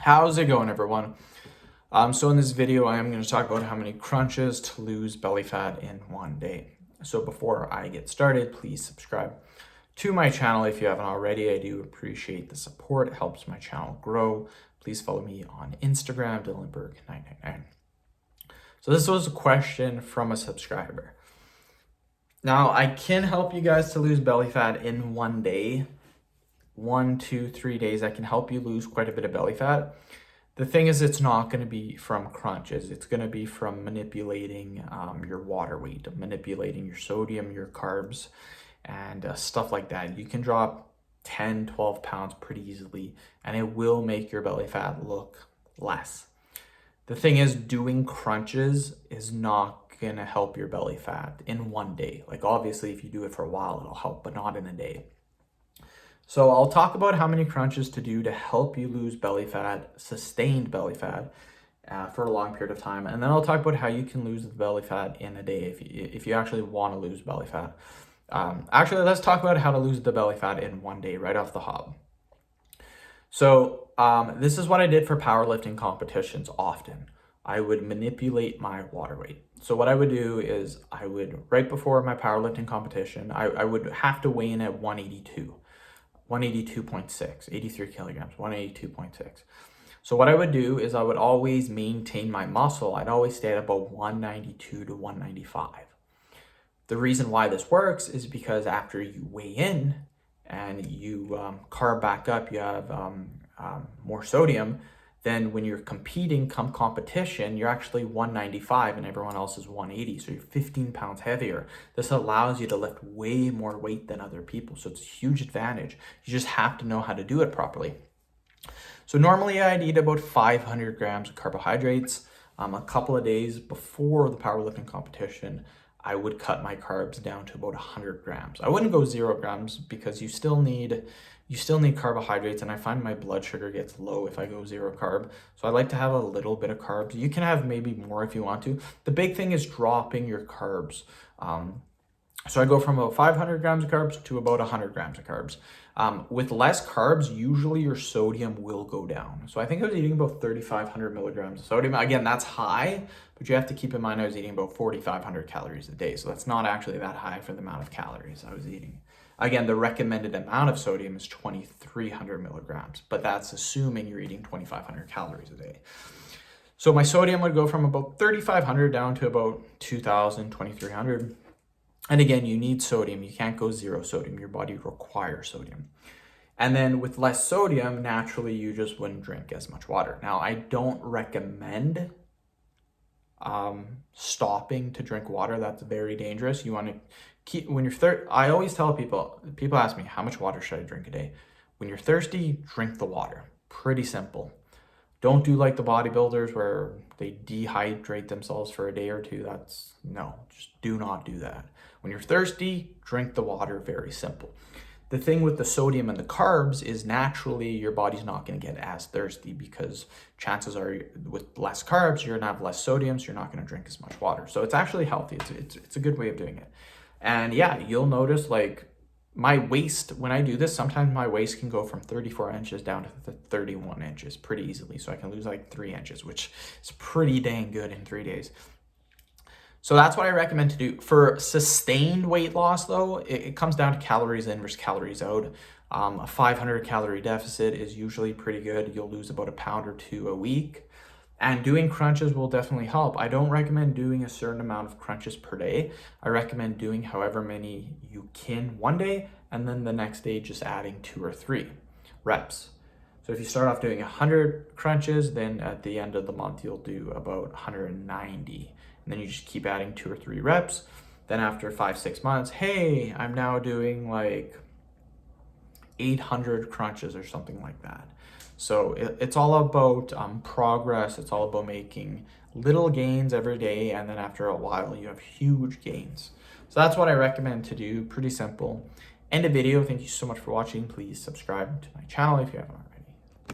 How's it going, everyone? So in this video, I am going to talk about how many crunches to lose belly fat in one day. So before I get started, please subscribe to my channel if you haven't already. I do appreciate the support. It helps my channel grow. Please follow me on Instagram, DylanBerg999. So this was a question from a subscriber. Now, I can help you guys to lose belly fat in one day. 1, 2, 3 days, I can help you lose quite a bit of belly fat. The thing is, it's not going to be from crunches. It's going to be from manipulating your water weight, manipulating your sodium, your carbs, and stuff like that. You can drop 10, 12 pounds pretty easily, and it will make your belly fat look less. The thing is, doing crunches is not going to help your belly fat in one day. Like, obviously, if you do it for a while, it'll help, but not in a day. So I'll talk about how many crunches to do to help you lose belly fat, sustained belly fat, for a long period of time. And then I'll talk about how you can lose the belly fat in a day if you actually want to lose belly fat. Actually, let's talk about how to lose the belly fat in one day right off the hop. So this is what I did for powerlifting competitions often. I would manipulate my water weight. So what I would do is I would, right before my powerlifting competition, I would have to weigh in at 182. 182.6, 83 kilograms, 182.6. So what I would do is I would always maintain my muscle. I'd always stay at about 192 to 195. The reason why this works is because after you weigh in and you carb back up, you have more sodium, then when you're competing come competition, you're actually 195 and everyone else is 180. So you're 15 pounds heavier. This allows you to lift way more weight than other people. So it's a huge advantage. You just have to know how to do it properly. So normally I'd eat about 500 grams of carbohydrates. A couple of days before the powerlifting competition, I would cut my carbs down to about 100 grams. I wouldn't go 0 grams because you still need carbohydrates, and I find my blood sugar gets low if I go 0 carb. So I like to have a little bit of carbs. You can have maybe more if you want to. The big thing is dropping your carbs. So I go from about 500 grams of carbs to about 100 grams of carbs. With less carbs, usually your sodium will go down. So I think I was eating about 3,500 milligrams of sodium. Again, that's high, but you have to keep in mind I was eating about 4,500 calories a day. So that's not actually that high for the amount of calories I was eating. Again, the recommended amount of sodium is 2,300 milligrams, but that's assuming you're eating 2,500 calories a day. So my sodium would go from about 3,500 down to about 2,000, 2,300. And again, you need sodium. You can't go 0 sodium. Your body requires sodium. And then with less sodium, naturally, you just wouldn't drink as much water. Now, I don't recommend stopping to drink water. That's very dangerous. You want to keep, when you're thirsty, I always tell people ask me, how much water should I drink a day? When you're thirsty, drink the water. Pretty simple. Don't do like the bodybuilders where they dehydrate themselves for a day or two. No, just do not do that. When you're thirsty, drink the water. Very simple. The thing with the sodium and the carbs is naturally your body's not going to get as thirsty because chances are with less carbs, you're going to have less sodium, so you're not going to drink as much water. So it's actually healthy. It's a good way of doing it. And yeah, you'll notice like my waist, when I do this, sometimes my waist can go from 34 inches down to 31 inches pretty easily. So I can lose like 3 inches, which is pretty dang good in 3 days. So that's what I recommend to do. For sustained weight loss, though, it comes down to calories in versus calories out. A 500 calorie deficit is usually pretty good. You'll lose about 1 pound or 2 a week. And doing crunches will definitely help. I don't recommend doing a certain amount of crunches per day. I recommend doing however many you can one day, and then the next day just adding 2 or 3 reps. So if you start off doing 100 crunches, then at the end of the month, you'll do about 190. And then you just keep adding 2 or 3 reps. Then after 5-6 months, hey, I'm now doing like 800 crunches or something like that. So it's all about progress. It's all about making little gains every day. And then after a while, you have huge gains. So that's what I recommend to do. Pretty simple. End of video. Thank you so much for watching. Please subscribe to my channel if you haven't already.